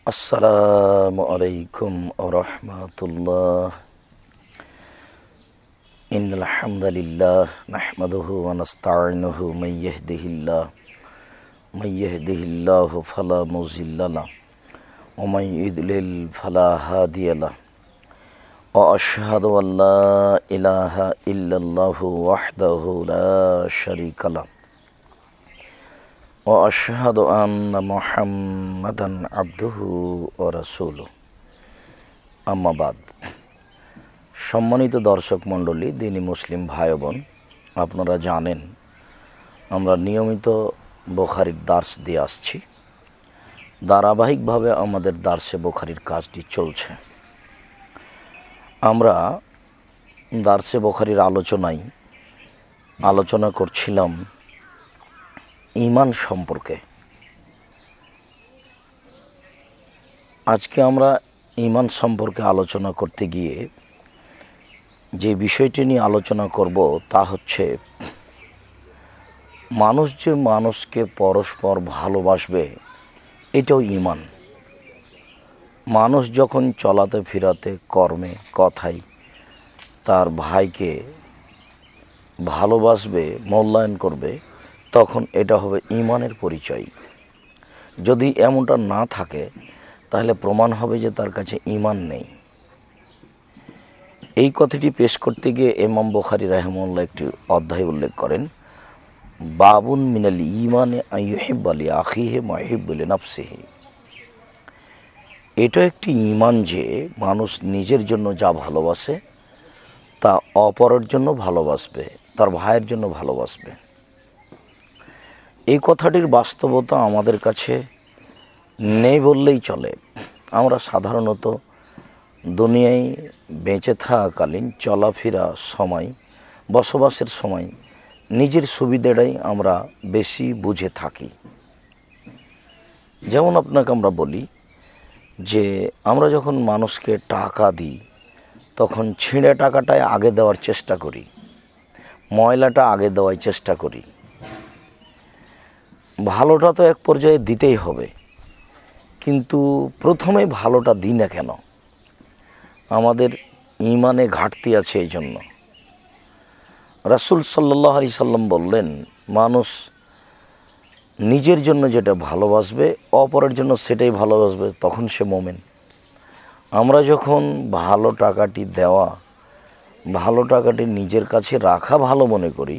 আসসালামু আলাইকুম ওয়া রাহমাতুল্লাহ। ইন্নাল হামদালিল্লাহ নাহমাদুহু ওয়া নাস্তাঈনুহু মান ইয়াহদিহিল্লাহু ফালা মুযিল্লা লাহু ওয়া মান ইউদ্লিল ফালা হাদিয়া লাহু ওয়া আশহাদু আল লা ইলাহা ইল্লাল্লাহু ওয়াহদাহু লা শারীকা লাহু ওয়া আশহাদু আন্না মুহাম্মাদান আবদুহু ওয়া রাসূলুহু। আম্মা বাদ। সম্মানিত দর্শক মণ্ডলী, দিনী মুসলিম ভাই বোন, আপনারা জানেন আমরা নিয়মিত বুখারীর দার্স দিয়ে আসছি। ধারাবাহিকভাবে আমাদের দার্সে বুখারীর কাজটি চলছে। আমরা দার্সে বুখারীর আলোচনা করছিলাম ঈমান সম্পর্কে। আজকে আমরা ঈমান সম্পর্কে আলোচনা করতে গিয়ে যে বিষয়টি নিয়ে আলোচনা করব তা হচ্ছে মানুষ যে মানুষকে পরস্পর ভালোবাসবে, এটাও ঈমান। মানুষ যখন চলাতে ফিরাতে কর্মে কথায় তার ভাইকে ভালোবাসবে, মূল্যায়ন করবে, তখন এটা হবে ঈমানের পরিচয়। যদি এমনটা না থাকে তাহলে প্রমাণ হবে যে তার কাছে ঈমান নেই। এই কথাটি পেশ করতে গিয়ে ইমাম বুখারী রাহিমাহুল্লাহ একটি অধ্যায় উল্লেখ করেন, বাবুন মিনাল ঈমানে আন ইউহিব্বা লি আখিহি মা ইউহিব্বু লিনাফসিহি। এটা একটি ঈমান যে মানুষ নিজের জন্য যা ভালোবাসে তা অপরের জন্য ভালোবাসবে, তার ভাইয়ের জন্য ভালোবাসবে। এই কথাটির বাস্তবতা আমাদের কাছে নেই বললেই চলে। আমরা সাধারণত দুনিয়ায় বেঁচে থাকাকালীন চলাফেরা সময়, বসবাসের সময় নিজের সুবিধাটাই আমরা বেশি বুঝে থাকি। যেমন আপনাকে আমরা বলি যে আমরা যখন মানুষকে টাকা দিই তখন ছিঁড়ে টাকাটাই আগে দেওয়ার চেষ্টা করি, ময়লাটা আগে দেওয়ার চেষ্টা করি। ভালোটা তো এক পর্যায়ে দিতেই হবে, কিন্তু প্রথমে ভালোটা দিই না কেন? আমাদের ঈমানে ঘাটতি আছে। এই জন্য রাসূল সাল্লাল্লাহু আলাইহি সাল্লাম বললেন, মানুষ নিজের জন্য যেটা ভালোবাসবে অপরের জন্য সেটাই ভালোবাসবে, তখন সে মুমিন। আমরা যখন ভালো টাকাটি দেওয়া, ভালো টাকাটি নিজের কাছে রাখা ভালো মনে করি,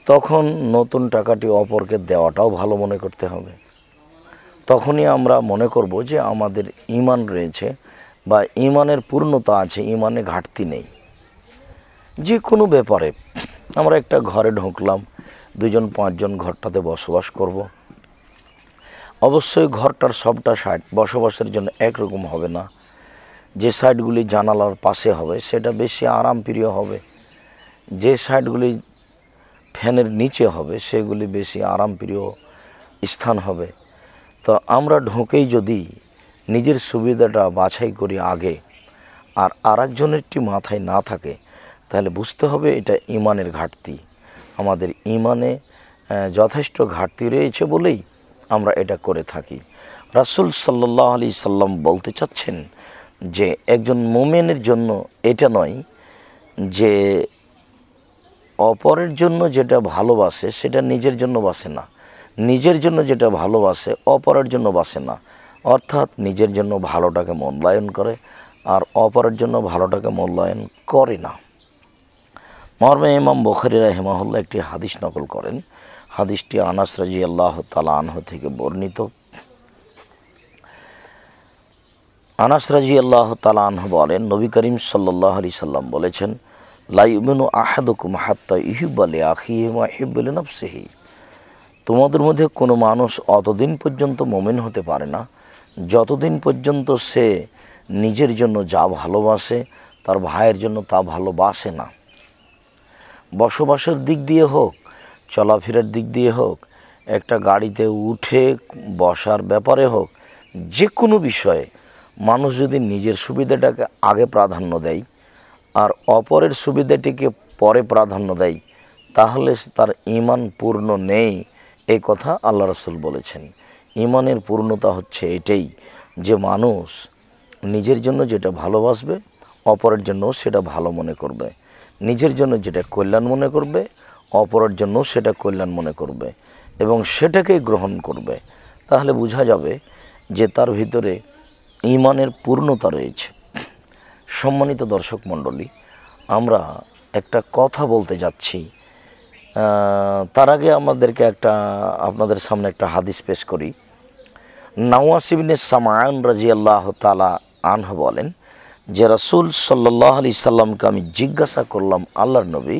তখন নতুন টাকাটি অপরকে দেওয়াটাও ভালো মনে করতে হবে। তখনই আমরা মনে করব যে আমাদের ঈমান রয়েছে বা ঈমানের পূর্ণতা আছে, ঈমানে ঘাটতি নেই। যে কোনো ব্যাপারে আমরা একটা ঘরে ঢুকলাম, 2-5 জন ঘরটাতে বসবাস করব। অবশ্যই ঘরটার সবটা সাইড বসবাসের জন্য একরকম হবে না। যে সাইডগুলি জানালার পাশে হবে সেটা বেশি আরামপ্রিয় হবে, যে সাইডগুলি ফ্যানের নিচে হবে সেগুলি বেশি আরামপ্রিয় স্থান হবে। তো আমরা ঢুকেই যদি নিজের সুবিধাটা বাছাই করি আগে, আর আরেকজনেরটি মাথায় না থাকে, তাহলে বুঝতে হবে এটা ঈমানের ঘাটতি। আমাদের ঈমানে যথেষ্ট ঘাটতি রয়েছে বলেই আমরা এটা করে থাকি। রাসূল সাল্লাল্লাহু আলাইহি সাল্লাম বলতে চাচ্ছেন যে একজন মুমিনের জন্য এটা নয় যে অপরের জন্য যেটা ভালোবাসে সেটা নিজের জন্য বাসে না, নিজের জন্য যেটা ভালোবাসে অপরের জন্য বাসে না। অর্থাৎ নিজের জন্য ভালোটাকে মূল্যায়ন করে আর অপরের জন্য ভালোটাকে মূল্যায়ন করে না। মর্মে ইমাম বুখারী রাহিমাহুল্লাহ একটি হাদিস নকল করেন। হাদিসটি আনাস রাদিয়াল্লাহু তাআলা আনহু থেকে বর্ণিত। আনাস রাদিয়াল্লাহু তাআলা আনহু বলেন, নবী করিম সাল্লাল্লাহু আলাইহি সাল্লাম বলেছেন, লা ইউমিনু আহাদুকুম হাত্তা ইউহিব্বা লি আখিহি মা ইউহিব্বু লিনাফসিহি। তোমাদের মধ্যে কোনো মানুষ অতদিন পর্যন্ত মুমিন হতে পারে না যতদিন পর্যন্ত সে নিজের জন্য যা ভালোবাসে তার ভাইয়ের জন্য তা ভালোবাসে না। বসবাসের দিক দিয়ে হোক, চলাফেরার দিক দিয়ে হোক, একটা গাড়িতে উঠে বসার ব্যাপারে হোক, যে কোনো বিষয়ে মানুষ যদি নিজের সুবিধাটাকে আগে প্রাধান্য দেয় আর অপরের সুবিধাটিকে পরে প্রাধান্য দেয়, তাহলে তার ঈমান পূর্ণ নেই। এই কথা আল্লাহ রাসূল বলেছেন। ঈমানের পূর্ণতা হচ্ছে এটাই যে মানুষ নিজের জন্য যেটা ভালোবাসবে অপরের জন্য সেটা ভালো মনে করবে, নিজের জন্য যেটা কল্যাণ মনে করবে অপরের জন্য সেটা কল্যাণ মনে করবে এবং সেটাকেই গ্রহণ করবে, তাহলে বোঝা যাবে যে তার ভিতরে ঈমানের পূর্ণতা রয়েছে। সম্মানিত দর্শক মণ্ডলী, আমরা একটা কথা বলতে যাচ্ছি, তার আগে আমাদেরকে আপনাদের সামনে একটা হাদিস পেশ করি। নাওয়াস ইবনে সামাআন রাদিয়াল্লাহু তাআলা আনহু বলেন যে রাসূল সাল্লাল্লাহু আলাইহি সাল্লামকে আমি জিজ্ঞাসা করলাম, আল্লাহর নবী,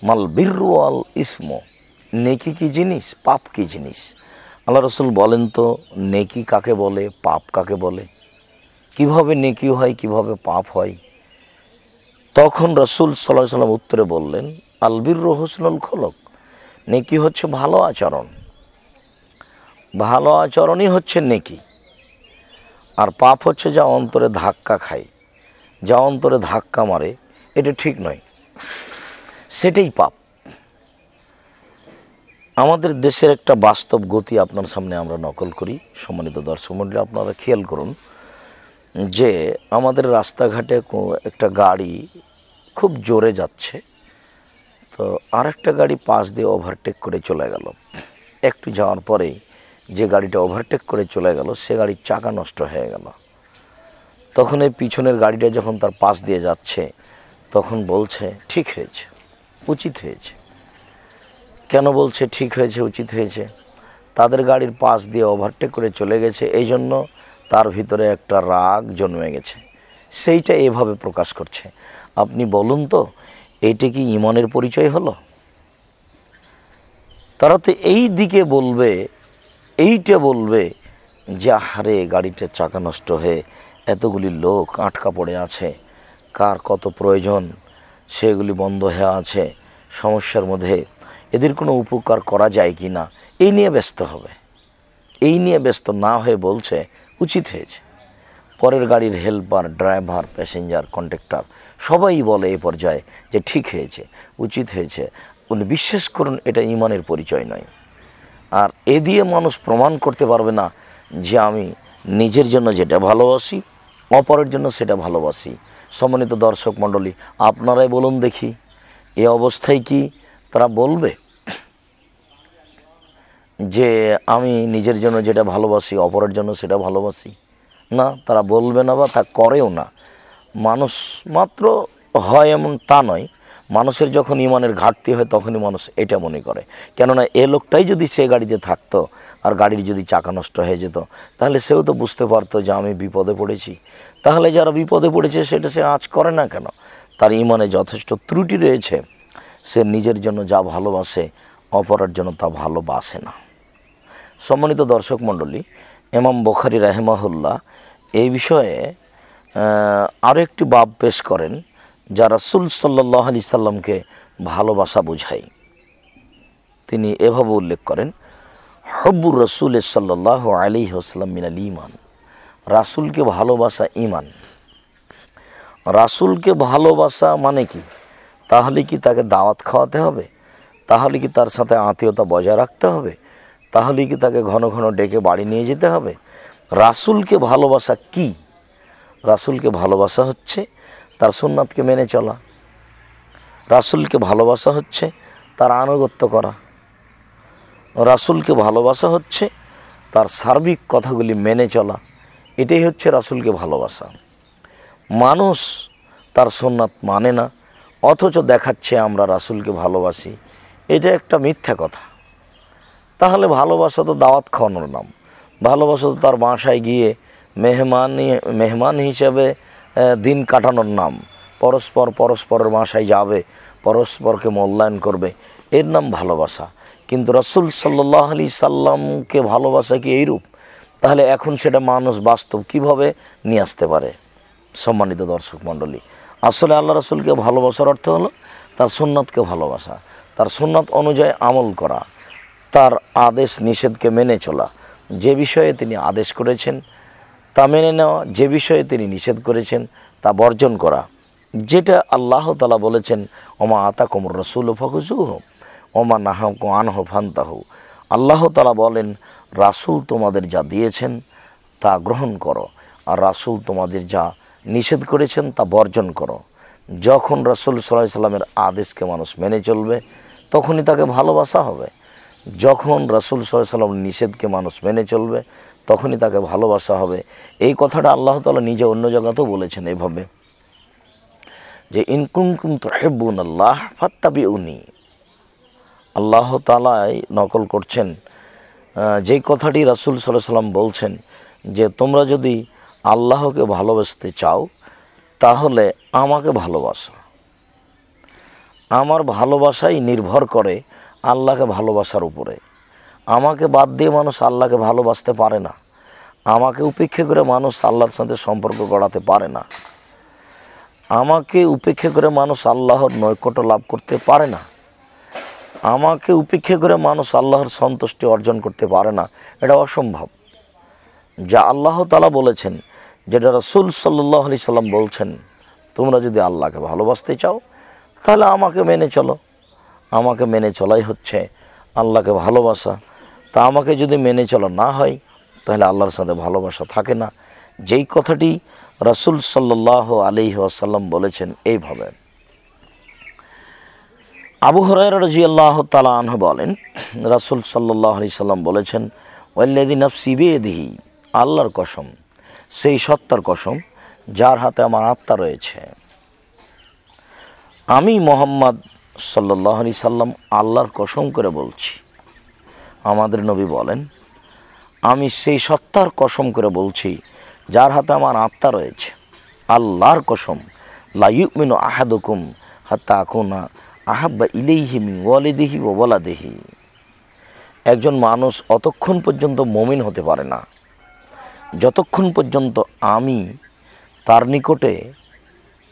মাল বিররু ওয়াল ইসমু, নেকি কি জিনিস, পাপ কি জিনিস? আল্লাহ রাসূল বলেন তো নেকি কাকে বলে, পাপ কাকে বলে, কিভাবে নেকি হয় কিভাবে পাপ হয়? তখন রাসূল সাল্লাল্লাহু আলাইহি সাল্লাম উত্তরে বললেন, আল বিররু হুসনুল খুলুক, নেকি হচ্ছে ভালো আচরণ, ভালো আচরণই হচ্ছে নেকি। আর পাপ হচ্ছে যা অন্তরে ধাক্কা খায়, যা অন্তরে ধাক্কা মারে, এটা ঠিক নয়, সেটাই পাপ। আমাদের দেশের একটা বাস্তব গতি আপনার সামনে আমরা নকল করি। সম্মানিত দর্শক মণ্ডলী, আপনারা খেয়াল করুন যে আমাদের রাস্তাঘাটে একটা গাড়ি খুব জোরে যাচ্ছে, তো আরেকটা গাড়ি পাশ দিয়ে ওভারটেক করে চলে গেল। একটু যাওয়ার পরেই যে গাড়িটা ওভারটেক করে চলে গেল সে গাড়ির চাকা নষ্ট হয়ে গেল। তখন এই পিছনের গাড়িটা যখন তার পাশ দিয়ে যাচ্ছে তখন বলছে ঠিক হয়েছে, উচিত হয়েছে। কেন বলছে ঠিক হয়েছে, উচিত হয়েছে? তাদের গাড়ির পাশ দিয়ে ওভারটেক করে চলে গেছে, এই জন্য তার ভিতরে একটা রাগ জন্মে গেছে, সেইটা এভাবে প্রকাশ করছে। আপনি বলুন তো, এইটা কি ঈমানের পরিচয় হলো? তারা তো এই দিকে বলবে, এইটা বলবে যে আহারে গাড়িটার চাকা নষ্ট হয়ে এতগুলি লোক আটকা পড়ে আছে, কার কত প্রয়োজন, সেগুলি বন্ধ হয়ে আছে সমস্যার মধ্যে, এদের কোনো উপকার করা যায় কি না, এই নিয়ে ব্যস্ত হবে। এই নিয়ে ব্যস্ত না হয়ে বলছে উচিত হয়েছে। পরের গাড়ির হেল্পার, ড্রাইভার, প্যাসেঞ্জার, কন্ডাক্টর সবাই বলে এ পর্যায়ে যে ঠিক হয়েছে, উচিত হয়েছে। উনি বিশ্বাস করুন, এটা ঈমানের পরিচয় নয়। আর এ দিয়ে মানুষ প্রমাণ করতে পারবে না যে আমি নিজের জন্য যেটা ভালোবাসি অপরের জন্য সেটা ভালোবাসি। সম্মানিত দর্শক মণ্ডলী, আপনারাই বলুন দেখি, এ অবস্থায় কি তারা বলবে যে আমি নিজের জন্য যেটা ভালোবাসি অপরের জন্য সেটা ভালোবাসি? না, তারা বলবে না বা তা করেও না। মানুষ মাত্র হয় এমন তা নয়, মানুষের যখন ঈমানের ঘাটতি হয় তখনই মানুষ এটা মনে করে। কেননা এ লোকটাই যদি সে গাড়িতে থাকতো আর গাড়ির যদি চাকা নষ্ট হয়ে যেত, তাহলে সেও তো বুঝতে পারতো যে আমি বিপদে পড়েছি। তাহলে যারা বিপদে পড়েছে সেটা সে আঁচ করে না কেন? তার ঈমানে যথেষ্ট ত্রুটি রয়েছে। সে নিজের জন্য যা ভালোবাসে অপরের জন্য তা ভালোবাসে না। সম্মানিত দর্শক মণ্ডলী, ইমাম বুখারী রাহিমাহুল্লাহ এই বিষয়ে আরও একটি বাব পেশ করেন যা রাসূল সাল্লাল্লাহু আলাইহি সাল্লামকে ভালোবাসা বোঝায়। তিনি এভাবে উল্লেখ করেন, হুব্বুর রাসূল সাল্লাল্লাহু আলাইহি ওয়াসাল্লাম মিনাল ঈমান, রাসূলকে ভালোবাসা ঈমান। রাসূলকে ভালোবাসা মানে কি? তাহলে কি তাকে দাওয়াত খাওয়াতে হবে? তাহলে কি তার সাথে আত্মীয়তা বজায় রাখতে হবে? তাহলে কি তাকে ঘন ঘন ডেকে বাড়ি নিয়ে যেতে হবে? রাসূলকে ভালোবাসা কি? রাসূলকে ভালোবাসা হচ্ছে তার সুন্নাতকে মেনে চলা। রাসূলকে ভালোবাসা হচ্ছে তার আনুগত্য করা। রাসূলকে ভালোবাসা হচ্ছে তার সার্বিক কথাগুলি মেনে চলা। এটাই হচ্ছে রাসূলকে ভালোবাসা। মানুষ তার সুন্নাত মানে না, অথচ দেখাচ্ছে আমরা রাসূলকে ভালোবাসি। এটা একটা মিথ্যা কথা। তাহলে ভালোবাসা তো দাওয়াত খাওয়ানোর নাম, ভালোবাসা তো তার বাসায় গিয়ে মেহমান হিসেবে দিন কাটানোর নাম। পরস্পরের বাসায় যাবে, পরস্পরকে মূল্যায়ন করবে, এর নাম ভালোবাসা। কিন্তু রাসূল সাল্লাল্লাহু আলাইহি সাল্লামকে ভালোবাসা কি এইরূপ? তাহলে এখন সেটা মানুষ বাস্তব কিভাবে নিয়ে আসতে পারে? সম্মানিত দর্শক মণ্ডলী, আসলে আল্লাহ রাসূলকে ভালোবাসার অর্থ হলো তার সুন্নাতকে ভালোবাসা, তার সুন্নাত অনুযায়ী আমল করা, তার আদেশ নিষেধকে মেনে চলা। যে বিষয়ে তিনি আদেশ করেছেন তা মেনে নেওয়া, যে বিষয়ে তিনি নিষেধ করেছেন তা বর্জন করা। যেটা আল্লাহ তাআলা বলেছেন, ওমা আতাকুমুর রাসূলু ফাখুযুহু ওমা নাহাকুম আনহু ফান্তাহু। আল্লাহ তাআলা বলেন, রাসূল তোমাদের যা দিয়েছেন তা গ্রহণ করো আর রাসূল তোমাদের যা নিষেধ করেছেন তা বর্জন করো। যখন রাসূল সাল্লাল্লাহু আলাইহি সাল্লামের আদেশকে মানুষ মেনে চলবে তখনই তাকে ভালোবাসা হবে। যখন রাসূল সাল্লাল্লাহু আলাইহি সাল্লামের নিষেধকে মানুষ মেনে চলবে তখনই তাকে ভালোবাসা হবে। এই কথাটা আল্লাহ তাআলা নিজে অন্য জায়গাতেও বলেছেন এইভাবে যে ইন কুনতুম তুহিব্বুনাল্লাহ ফাত্তাবিউনি। আল্লাহ তাআলাই নকল করছেন যেই কথাটি রাসূল সাল্লাল্লাহু আলাইহি সাল্লাম বলছেন যে তোমরা যদি আল্লাহকে ভালোবাসতে চাও তাহলে আমাকে ভালোবাসো। আমার ভালোবাসাই নির্ভর করে আল্লাহকে ভালোবাসার উপরে। আমাকে বাদ দিয়ে মানুষ আল্লাহকে ভালোবাসতে পারে না। আমাকে উপেক্ষা করে মানুষ আল্লাহর সাথে সম্পর্ক গড়াতে পারে না। আমাকে উপেক্ষা করে মানুষ আল্লাহর নৈকট্য লাভ করতে পারে না। আমাকে উপেক্ষা করে মানুষ আল্লাহর সন্তুষ্টি অর্জন করতে পারে না। এটা অসম্ভব। যা আল্লাহ তাআলা বলেছেন, যেটা রাসূল সাল্লাল্লাহু আলাইহি সাল্লাম বলছেন, তোমরা যদি আল্লাহকে ভালোবাসতে চাও তাহলে আমাকে মেনে চলো। আমাকে মেনে চলাই হচ্ছে আল্লাহকে ভালোবাসা। তা আমাকে যদি মেনে চলা না হয় তাহলে আল্লাহর সাথে ভালোবাসা থাকে না। যেই কথাটি রাসূল সাল্লাল্লাহু আলাইহি ওয়াসাল্লাম বলেছেন এইভাবে। আবু হুরায়রা রাদিয়াল্লাহু তাআলা আনহু বলেন, রাসূল সাল্লাল্লাহু আলাইহি সাল্লাম বলেছেন, ওয়াল্লাযী নাফসি বিয়াদিহি, আল্লাহর কসম, সেই সত্তার কসম যার হাতে আমার আত্মা রয়েছে। আমি মুহাম্মদ সাল্লাল্লাহু আলাইহি সাল্লাম আল্লাহর কসম করে বলছি। আমাদের নবী বলেন, আমি সেই সত্তার কসম করে বলছি যার হাতে আমার আত্মা রয়েছে। আল্লাহর কসম, লা ইউমিনু আহাদুকুম হাত্তা আকুনা আহাব্বা ইলাইহি মিন ওয়ালিদিহি ওয়া ওয়ালাদিহি। একজন মানুষ অতক্ষণ পর্যন্ত মুমিন হতে পারে না যতক্ষণ পর্যন্ত আমি তার নিকটে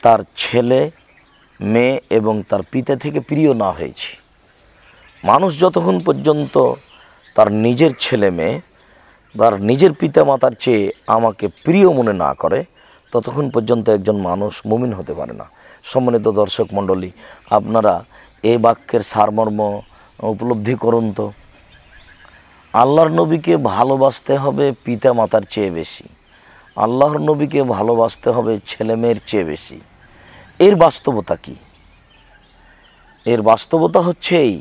তার ছেলে, মেয়ে এবং তার পিতা থেকে প্রিয় না হয়েছি। মানুষ যতক্ষণ পর্যন্ত তার নিজের ছেলে মেয়ে, তার নিজের পিতা মাতার চেয়ে আমাকে প্রিয় মনে না করে ততক্ষণ পর্যন্ত একজন মানুষ মুমিন হতে পারে না। সম্মানিত দর্শক মণ্ডলী, আপনারা এই বাক্যের সারমর্ম উপলব্ধি করুন তো। আল্লাহর নবীকে ভালোবাসতে হবে পিতা মাতার চেয়ে বেশি। আল্লাহর নবীকে ভালোবাসতে হবে ছেলে মেয়ের চেয়ে বেশি। এর বাস্তবতা কি? এর বাস্তবতা হচ্ছে এই,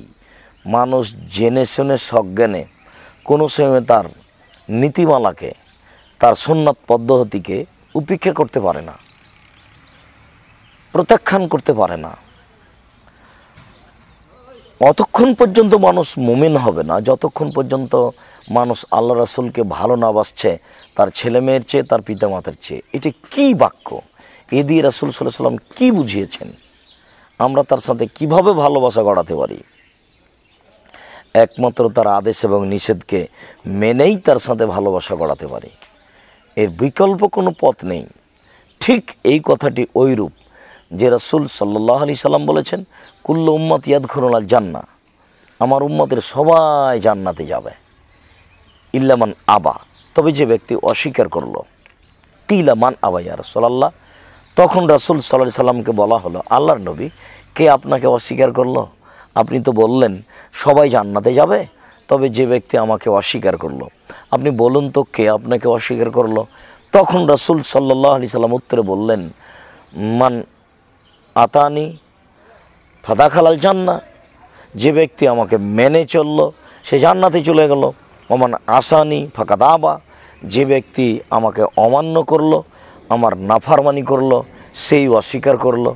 মানুষ জেনে শুনে সজ্ঞানে কোনো সময় তার নীতিমালাকে, তার সুন্নাত পদ্ধতিকে উপেক্ষা করতে পারে না, প্রত্যাখ্যান করতে পারে না। অতক্ষণ পর্যন্ত মানুষ মুমিন হবে না যতক্ষণ পর্যন্ত মানুষ আল্লাহ রাসূলকে ভালো না বাসছে তার ছেলে মেয়ের চেয়ে, তার পিতা মাতার চেয়ে। এটি কি বাক্য? এ দিয়ে রাসূল সাল্লাল্লাহু আলাইহি সাল্লাম কী বুঝিয়েছেন? আমরা তার সাথে কিভাবে ভালোবাসা গড়াতে পারি? একমাত্র তার আদেশ এবং নিষেধকে মেনেই তার সাথে ভালোবাসা গড়াতে পারি। এর বিকল্প কোনো পথ নেই। ঠিক এই কথাটি ওইরূপ যে রাসূল সাল্লাল্লাহু আলাইহি সাল্লাম বলেছেন, কুল্লু উম্মতি ইয়াদখুলুনাল জান্নাহ, আমার উম্মতের সবাই জান্নাতে যাবে, ইল্লা মান আবা, তবে যে ব্যক্তি অস্বীকার করলো। কিলা মান আবা ইয়া রাসূলুল্লাহ, তখন রাসূল সাল্লাল্লাহু আলাইহি সাল্লামকে বলা হলো, আল্লাহর নবী, কে আপনাকে অস্বীকার করলো? আপনি তো বললেন সবাই জান্নাতে যাবে, তবে যে ব্যক্তি আমাকে অস্বীকার করলো, আপনি বলুন তো কে আপনাকে অস্বীকার করলো? তখন রাসূল সাল্লাল্লাহু আলাইহি সাল্লাম উত্তরে বললেন, মান আতানি ফাদাখালাল জান্নাহ, যে ব্যক্তি আমাকে মেনে চললো সে জান্নাতে চলে গেল। ওমান আসানি ফাকাদ আবা, যে ব্যক্তি আমাকে অমান্য করলো, আমার নাফরমানি করলো, সেই অস্বীকার করলো।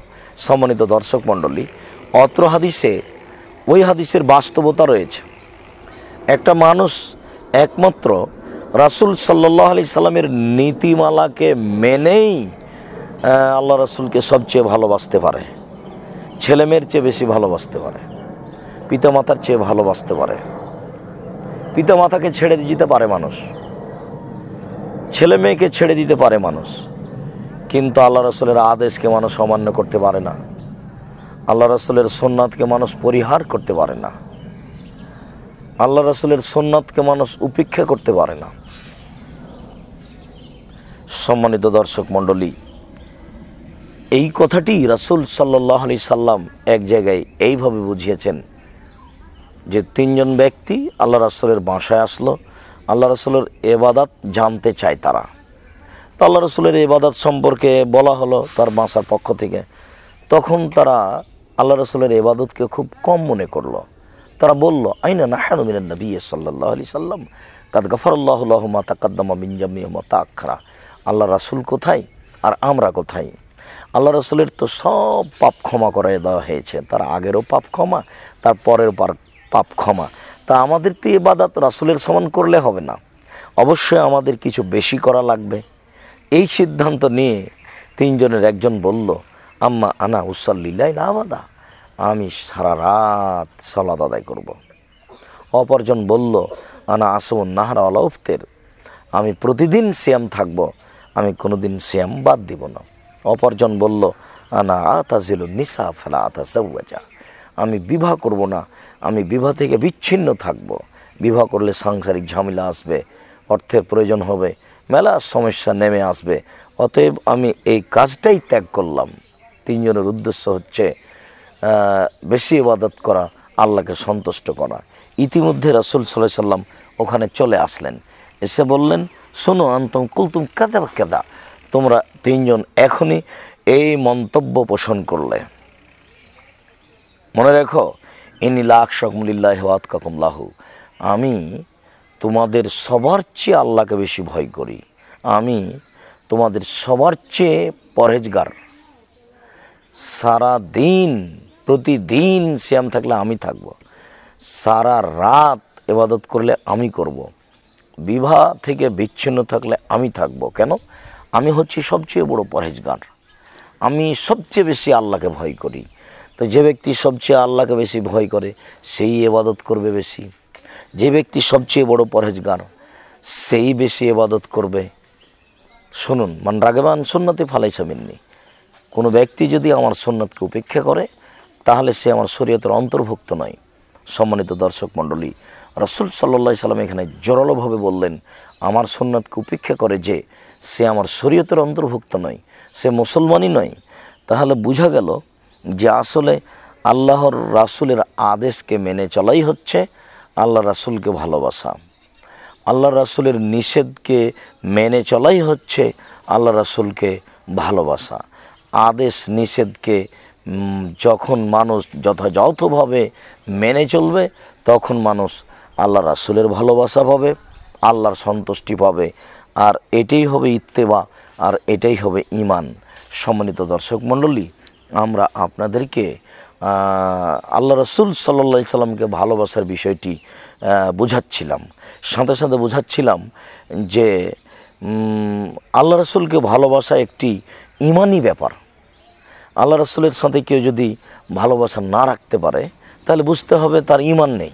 সম্মানিত দর্শক মণ্ডলী, অত্র হাদিসে ওই হাদিসের বাস্তবতা রয়েছে। একটা মানুষ একমাত্র রাসূল সাল্লাল্লাহু আলাইহি সাল্লামের নীতিমালাকে মেনেই আল্লাহ রাসূলকে সবচেয়ে ভালোবাসতে পারে, ছেলেমেয়ের চেয়ে বেশি ভালোবাসতে পারে, পিতামাতার চেয়ে ভালোবাসতে পারে। পিতামাতাকে ছেড়ে দিতে পারে মানুষ, ছেলে মেয়েকে ছেড়ে দিতে পারে মানুষ, কিন্তু আল্লাহ রাসূলের আদেশকে মানুষ অমান্য করতে পারে না। আল্লাহ রাসূলের সুন্নাতকে মানুষ পরিহার করতে পারে না। আল্লাহ রাসূলের সুন্নাতকে মানুষ উপেক্ষা করতে পারে না। সম্মানিত দর্শক মণ্ডলী, এই কথাটি রাসূল সাল্লাল্লাহু আলাইহি সাল্লাম এক জায়গায় এইভাবে বুঝিয়েছেন যে তিনজন ব্যক্তি আল্লাহ রাসূলের বাসায় আসলো, আল্লাহ রাসূলের ইবাদত জানতে চায় তারা। তো আল্লাহ রসুলের ইবাদত সম্পর্কে বলা হলো তার বাসার পক্ষ থেকে। তখন তারা আল্লাহ রসুলের ইবাদতকে খুব কম মনে করলো। তারা বলল, আইনা নাহনু মিনান নবী সাল্লাল্লাহু আলাইহি সাল্লাম কাদ গাফারাল্লাহু লাহু মা তাকাদ্দামা মিন জামি ওয়া মা তাআখারা। আল্লাহ রাসূল কোথায় আর আমরা কোথায়? আল্লাহ রসুলের তো সব পাপ ক্ষমা করে দেওয়া হয়েছে, তার আগেরও পাপ ক্ষমা, তার পরের পাপ ক্ষমা। তা আমাদের তো ইবাদত রাসূলের সমান করলে হবে না, অবশ্যই আমাদের কিছু বেশি করা লাগবে। এই সিদ্ধান্ত নিয়ে তিনজনের একজন বলল, আম্মা আনা উসাল্লিল্লাহ আবাদা, আমি সারা রাত সালাত আদায় করব। অপরজন বলল, আনা আসুন নাহারা আলা উফতের, আমি প্রতিদিন সিয়াম থাকব, আমি কোনোদিন সিয়াম বাদ দিব না। অপরজন বলল, আনা আতাজিলুন নিসা ফালা আতাজাওয়াজা, আমি বিবাহ করব না, আমি বিবাহ থেকে বিচ্ছিন্ন থাকব। বিবাহ করলে সাংসারিক ঝামেলা আসবে, অর্থের প্রয়োজন হবে, মেলা সমস্যা নেমে আসবে, অতএব আমি এই কাজটাই ত্যাগ করলাম। তিনজনের উদ্দেশ্য হচ্ছে বেশি ইবাদত করা, আল্লাহকে সন্তুষ্ট করা। ইতিমধ্যে রাসূল সাল্লাল্লাহু আলাইহি সাল্লাম ওখানে চলে আসলেন, এসে বললেন, শোনো আনতুম কুলতুম কাদা কাদা, তোমরা তিনজন এখনই এই মন্তব্য পোষণ করলে, মনে রেখো, ইন্নী লা আখশাকুমুলিল্লাহি ওয়া আতকাকুম লাহু, আমি তোমাদের সবার চেয়ে আল্লাহকে বেশি ভয় করি, আমি তোমাদের সবার চেয়ে পরহেজগার। সারা দিন প্রতিদিন সিয়াম থাকলে আমি থাকব, সারা রাত ইবাদত করলে আমি করব, বিবাহ থেকে বিচ্ছিন্ন থাকলে আমি থাকব। কেন? আমি হচ্ছি সবচেয়ে বড় পরহেজগার, আমি সবচেয়ে বেশি আল্লাহকে ভয় করি। তো যে ব্যক্তি সবচেয়ে আল্লাহকে বেশি ভয় করে সেই ইবাদত করবে বেশি, যে ব্যক্তি সবচেয়ে বড় পরহেজগার সেই বেশি ইবাদত করবে। শুনুন, মান রাগিবান সুন্নতি ফালাইসা মিন্নি, কোনো ব্যক্তি যদি আমার সুন্নতকে উপেক্ষা করে তাহলে সে আমার শরীয়তের অন্তর্ভুক্ত নয়। সম্মানিত দর্শক মণ্ডলী, রাসূল সাল্লাল্লাহু আলাইহি সাল্লাম এখানে জোরালোভাবে বললেন, আমার সুন্নতকে উপেক্ষা করে যে, সে আমার শরীয়তের অন্তর্ভুক্ত নয়, সে মুসলমানই নয়। তাহলে বোঝা গেল যে আসলে আল্লাহর রাসূলের আদেশকে মেনে চলাই হচ্ছে আল্লাহ রাসূলকে ভালোবাসা, আল্লাহ রাসূলের নিষেধকে মেনে চলাই হচ্ছে আল্লাহ রাসূলকে ভালোবাসা। আদেশ নিষেধকে যখন মানুষ যথাযথভাবে মেনে চলবে তখন মানুষ আল্লাহ রাসূলের ভালোবাসা পাবে, আল্লাহর সন্তুষ্টি পাবে, আর এটাই হবে ইত্তেবা, আর এটাই হবে ঈমান। সম্মানিত দর্শক মণ্ডলী, আমরা আপনাদেরকে আল্লাহ রাসূল সাল্লাল্লাহু আলাইহি সাল্লামকে ভালোবাসার বিষয়টি বোঝাচ্ছিলাম, সাথে সাথে বোঝাচ্ছিলাম যে আল্লাহ রাসূলকে ভালোবাসা একটি ঈমানি ব্যাপার। আল্লাহ রাসূলের সাথে কেউ যদি ভালোবাসা না রাখতে পারে তাহলে বুঝতে হবে তার ঈমান নেই।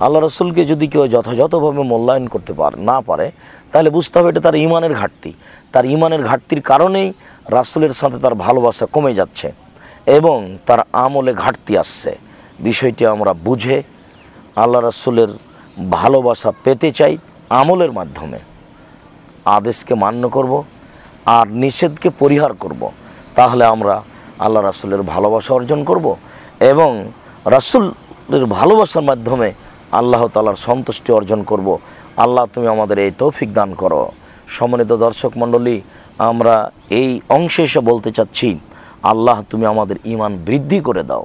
আল্লাহ রাসূলকে যদি কেউ যথাযথভাবে মূল্যায়ন করতে না পারে তাহলে বুঝতে হবে এটা তার ঈমানের ঘাটতি। তার ঈমানের ঘাটতির কারণেই রাসূলের সাথে তার ভালোবাসা কমে যাচ্ছে এবং তার আমলে ঘাটতি আসছে। বিষয়টি আমরা বুঝে আল্লাহ রাসূলের ভালোবাসা পেতে চাই আমলের মাধ্যমে। আদেশকে মান্য করব আর নিষেধকে পরিহার করব, তাহলে আমরা আল্লাহ রাসূলের ভালোবাসা অর্জন করব এবং রাসূলের ভালোবাসার মাধ্যমে আল্লাহ তাআলার সন্তুষ্টি অর্জন করব। আল্লাহ তুমি আমাদের এই তৌফিক দান করো। সম্মানিত দর্শক মণ্ডলী, আমরা এই অংশে এসে বলতে চাচ্ছি, আল্লাহ তুমি আমাদের ঈমান বৃদ্ধি করে দাও,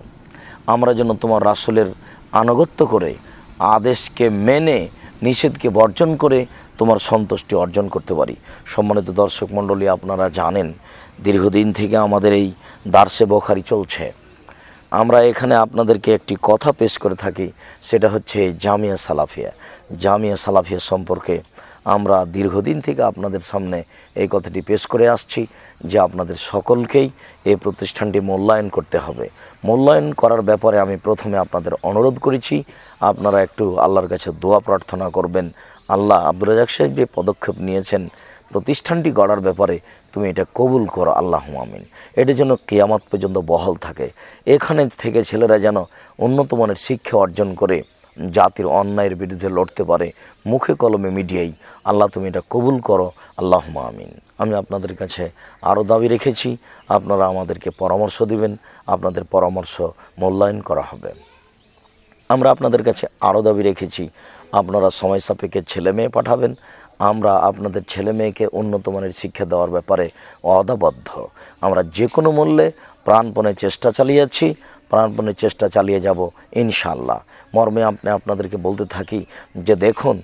আমরা যেন তোমার রাসূলের আনুগত্য করে আদেশকে মেনে নিষেধকে বর্জন করে তোমার সন্তুষ্টি অর্জন করতে পারি। সম্মানিত দর্শক মণ্ডলী, আপনারা জানেন দীর্ঘদিন থেকে আমাদের এই দার্সে বুখারী চলছে। আমরা এখানে আপনাদেরকে একটি কথা পেশ করে থাকি, সেটা হচ্ছে জামিয়া সালাফিয়া। জামিয়া সালাফিয়া সম্পর্কে আমরা দীর্ঘদিন থেকে আপনাদের সামনে এই কথাটি পেশ করে আসছি যে আপনাদের সকলকেই এই প্রতিষ্ঠানটি মূল্যায়ন করতে হবে। মূল্যায়ন করার ব্যাপারে আমি প্রথমে আপনাদের অনুরোধ করেছি, আপনারা একটু আল্লাহর কাছে দোয়া প্রার্থনা করবেন। আল্লাহ আব্দুর রাজ্জাক সাহেব যে পদক্ষেপ নিয়েছেন প্রতিষ্ঠানটি গড়ার ব্যাপারে, তুমি এটা কবুল করো, আল্লাহুম্মা আমিন। এটা যেন কিয়ামত পর্যন্ত বহাল থাকে। এখানে থেকে ছেলেরা যেন উন্নত মানের শিক্ষা অর্জন করে জাতির অন্যায়ের বিরুদ্ধে লড়তে পারে, মুখে কলমে মিডিয়াই। আল্লাহ তুমি এটা কবুল করো, আল্লাহুম্মা আমিন। আমি আপনাদের কাছে আরও দাবি রেখেছি, আপনারা আমাদেরকে পরামর্শ দিবেন, আপনাদের পরামর্শ মূল্যায়ন করা হবে। আমরা আপনাদের কাছে আরও দাবি রেখেছি, আপনারা সময় সাপেক্ষে ছেলে মেয়ে পাঠাবেন। আমরা আপনাদের ছেলে মেয়েকে উন্নত মানের শিক্ষা দেওয়ার ব্যাপারে অদাবদ্ধ। আমরা যে কোনো মূল্যে প্রাণপণে চেষ্টা চালিয়েছি, প্রাণপণে চেষ্টা চালিয়ে যাব ইনশাআল্লাহ। মর্মে আপনাদেরকে বলতে থাকি যে দেখুন,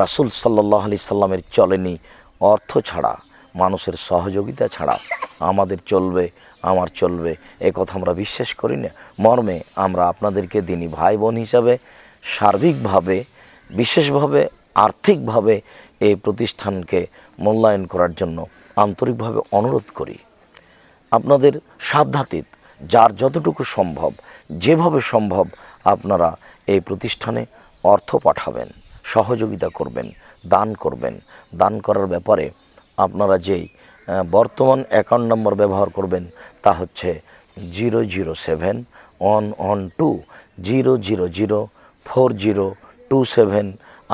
রাসূল সাল্লাল্লাহু আলাইহি সাল্লামের চলেনি অর্থ ছাড়া, মানুষের সহযোগিতা ছাড়া আমাদের চলবে, আমার চলবে, এ কথা আমরা বিশ্বাস করি না। মর্মে আমরা আপনাদেরকে দিনী ভাই বোন হিসাবে সার্বিকভাবে, বিশেষভাবে আর্থিকভাবে এই প্রতিষ্ঠানকে মূল্যায়ন করার জন্য আন্তরিকভাবে অনুরোধ করি। আপনাদের সাধ্যাতীত যার যতটুকু সম্ভব, যেভাবে সম্ভব আপনারা এই প্রতিষ্ঠানে অর্থ পাঠাবেন, সহযোগিতা করবেন, দান করবেন। দান করার ব্যাপারে আপনারা যেই বর্তমান অ্যাকাউন্ট নম্বর ব্যবহার করবেন তা হচ্ছে 0071120004027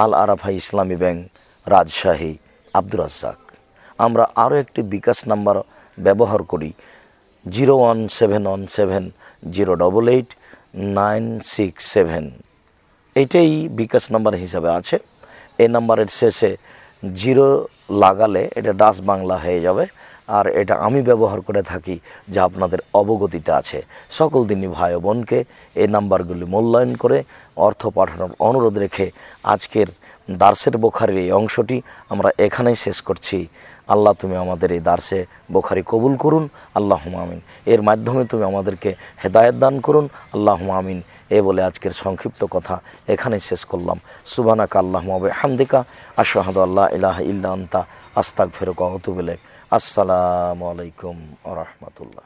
আল আরাফা ইসলামী ব্যাংক, রাজশাহী, আব্দুর রাজ্জাক। আমরা আরও একটি বিকাশ নাম্বার ব্যবহার করি 01710888967। এটাই বিকাশ নাম্বার হিসাবে আছে। এই নাম্বারের শেষে 0 লাগালে এটা ডাচ বাংলা হয়ে যাবে, আর এটা আমি ব্যবহার করে থাকি যা আপনাদের অবগতিতে আছে। সকল দিনই ভাই ও বোনকে এই নাম্বারগুলি মূল্যায়ন করে অর্থ পাঠানোর অনুরোধ রেখে আজকের দার্সের বুখারীর এই অংশটি আমরা এখানেই শেষ করছি। আল্লাহ তুমি আমাদের এই দার্সে বুখারী কবুল করুন, আল্লাহুম্মা আমিন। এর মাধ্যমে তুমি আমাদেরকে হেদায়েত দান করুন, আল্লাহুম্মা আমিন। এ বলে আজকের সংক্ষিপ্ত কথা এখানেই শেষ করলাম। সুবহানাকা আল্লাহুম্মা ওয়া বিহামদিকা আশহাদু আল্লা ইলাহা ইল্লা আনতা আস্তাগফিরুকা ওয়া আতুবু ইলাইক। আসসালামু আলাইকুম ওয়া রাহমাতুল্লাহ।